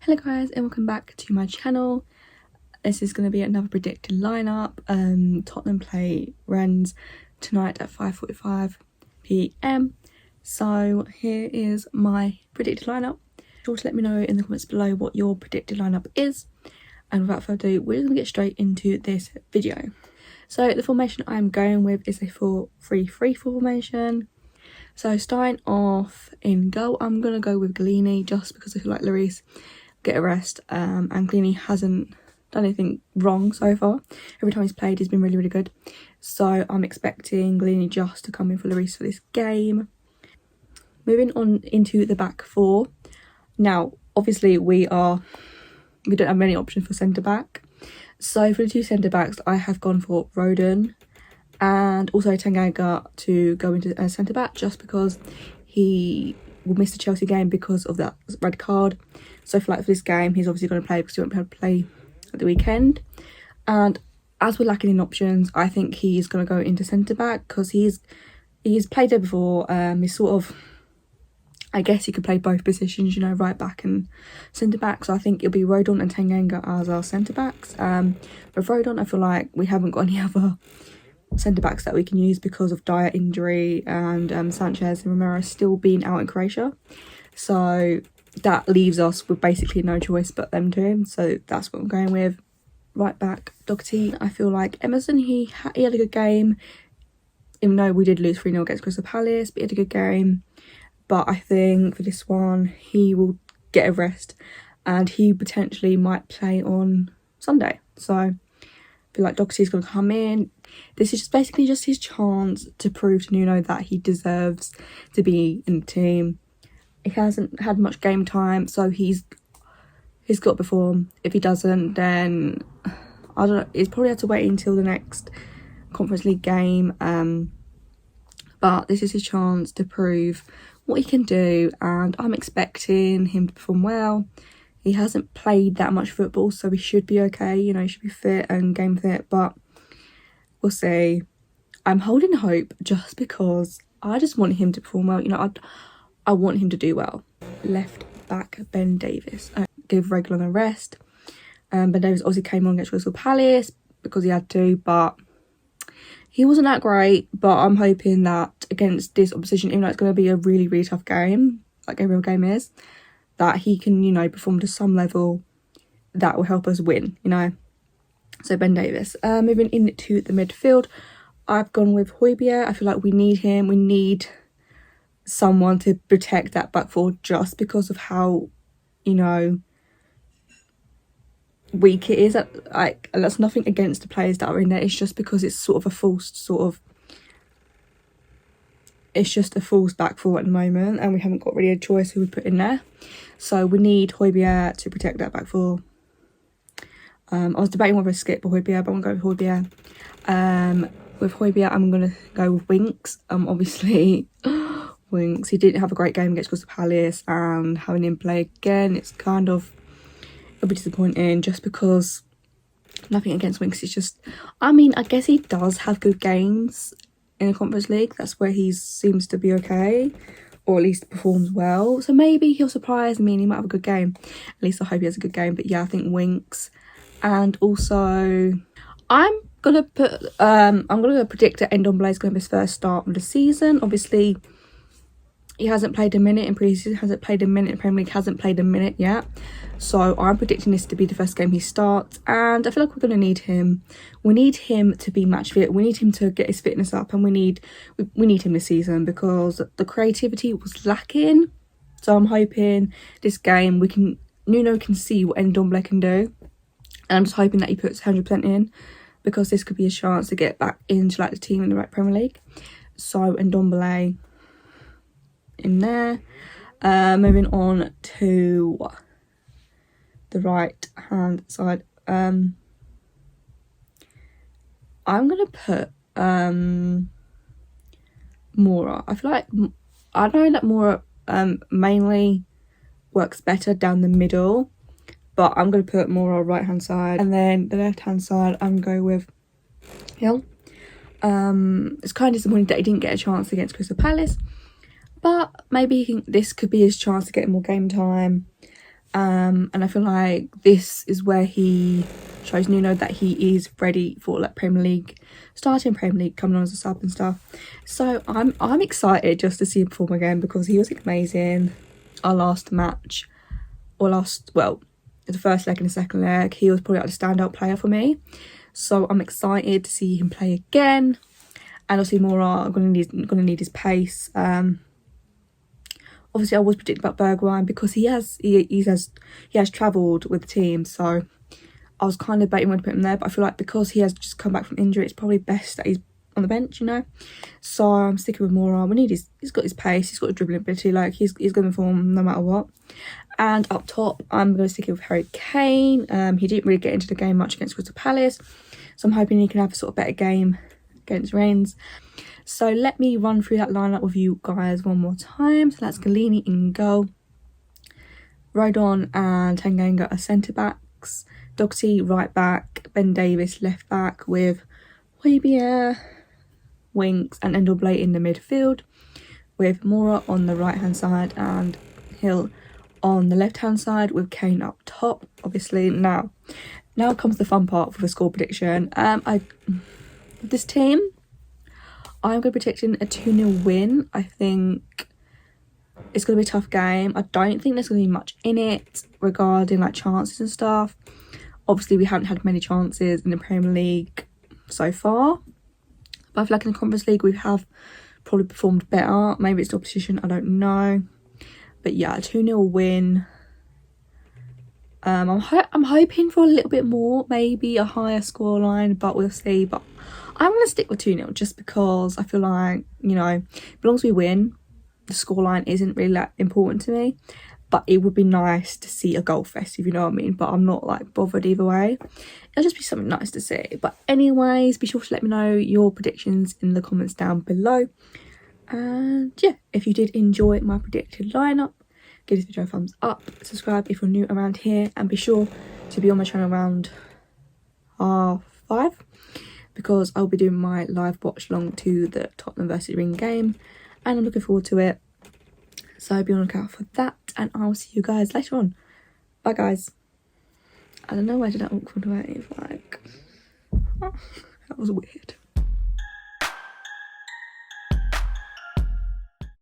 Hello guys and welcome back to my channel. This is going to be another predicted lineup. Tottenham play Rennes tonight at 5:45 p.m. So here is my predicted lineup. Be sure to let me know in the comments below what your predicted lineup is. And without further ado, we're going to get straight into this video. So the formation I'm going with is a 4-3-3 formation. So starting off in goal, I'm going to go with Galini just because I feel like Lloris get a rest, and Galini hasn't done anything wrong so far. Every time he's played, he's been really good. So I'm expecting Galini just to come in for Lloris for this game. Moving on into the back four. Now, obviously, we don't have many options for centre back. So for the two centre backs, I have gone for Rodon and also Tanganga to go into a centre back just because he will miss the Chelsea game because of that red card. So for this game, he's obviously going to play because he won't be able to play at the weekend. And as we're lacking in options, I think he's going to go into centre back because he's played there before. He's sort of, I guess he could play both positions, you know, right back and centre back. So I think it'll be Rodon and Tanganga as our centre backs. With Rodon, I feel like we haven't got any other centre backs that we can use because of Dyer injury and Sanchez and Romero still being out in Croatia. So that leaves us with basically no choice but them two. So that's what I'm going with. Right back, Doherty. I feel like Emerson, he had a good game. Even though we did lose 3-0 against Crystal Palace, but he had a good game. But I think for this one, he will get a rest and he potentially might play on Sunday. So I feel like Doherty's going to come in. This is basically just his chance to prove to Nuno that he deserves to be in the team. He hasn't had much game time, so he's got to perform. If he doesn't, then I don't know. He's probably had to wait until the next Conference League game. But this is his chance to prove what he can do, and I'm expecting him to perform well. He hasn't played that much football, so he should be okay. You know, he should be fit and game fit, but we'll see. I'm holding hope just because I just want him to perform well. You know, I want him to do well. Left back, Ben Davies. Give Regular a rest. Ben Davies obviously came on against Crystal Palace because he had to, but he wasn't that great. But I'm hoping that against this opposition, even though it's going to be a really tough game, like every game is, that he can, you know, perform to some level that will help us win, you know. So Ben Davies. Moving into the midfield, I've gone with Højbjerg. I feel like we need him. We need someone to protect that back four just because of how, you know, weak it is. Like, that's nothing against the players that are in there. It's just because it's sort of a false it's just a false back four at the moment, and we haven't got really a choice who we put in there. So we need Højbjerg to protect that back four. I was debating whether to skip or Højbjerg, but I'm going to go with Højbjerg. With Højbjerg, I'm going to go with Winks. Obviously, Winks, he didn't have a great game against Crystal Palace, and having him play again, it's kind of a bit disappointing just because nothing against Winks. It's just, I mean, I guess he does have good games in the Conference League. That's where he seems to be okay, or at least performs well. So maybe he'll surprise me and he might have a good game. At least I hope he has a good game. But yeah, I think Winks. And also, I'm gonna predict that Ndombele is going to be his first start of the season. Obviously, he hasn't played a minute in pre-season, hasn't played a minute in Premier League, hasn't played a minute yet. So I'm predicting this to be the first game he starts, and I feel like we're going to need him. We need him to be match fit. We need him to get his fitness up, and we need him this season because the creativity was lacking. So I'm hoping this game Nuno can see what Ndombele can do, and I'm just hoping that he puts 100% in because this could be a chance to get back into like the team in the right Premier League. So Ndombele in there. Moving on to the right hand side, I'm gonna put Mora. I feel like I know that Mora mainly works better down the middle, but I'm gonna put Mora right hand side, and then the left hand side I'm gonna go with Hill. It's kind of disappointing that he didn't get a chance against Crystal Palace, but maybe this could be his chance to get more game time. And I feel like this is where he shows Nuno that he is ready for like Premier League, starting Premier League, coming on as a sub and stuff. So I'm excited just to see him perform again, because he was amazing. Our last match, or well, the first leg and the second leg, he was probably like the standout player for me. So I'm excited to see him play again. And obviously Mora, I'm gonna need his pace. Obviously I was predicting about Bergwijn because he has travelled with the team, so I was kind of debating when to put him there, but I feel like because he has just come back from injury, it's probably best that he's on the bench, you know. So I'm sticking with Mora. He's got his pace, he's got his dribbling ability, like he's going to perform no matter what. And up top, I'm going to stick with Harry Kane. He didn't really get into the game much against Crystal Palace, so I'm hoping he can have a sort of better game against Rennes. So let me run through that lineup with you guys one more time. So that's Galini in goal, Rodon and Tanganga are centre backs, Doherty right back, Ben Davis left back, with Højbjerg, Winks and Blay in the midfield, with Mora on the right hand side and Hill on the left hand side, with Kane up top. Obviously now comes the fun part for the score prediction. This team, I'm going to be predicting a 2-0 win. I think it's going to be a tough game. I don't think there's going to be much in it regarding like chances and stuff. Obviously we haven't had many chances in the Premier League so far, but I feel like in the Conference League we have probably performed better. Maybe it's the opposition, I don't know. But yeah, a 2-0 win. I'm hoping for a little bit more, maybe a higher scoreline, but we'll see. But I'm going to stick with 2-0 just because I feel like, you know, as long as we win, the scoreline isn't really that important to me. But it would be nice to see a goal fest, if you know what I mean. But I'm not like bothered either way. It'll just be something nice to see. But anyways, be sure to let me know your predictions in the comments down below. And yeah, if you did enjoy my predicted lineup, give this video a thumbs up, subscribe if you're new around here, and be sure to be on my channel around 5:30, because I'll be doing my live watch along to the Tottenham versus Rennes game, and I'm looking forward to it. So be on the lookout for that, and I'll see you guys later on. Bye guys. I don't know why I did that awkward wave, like that was weird.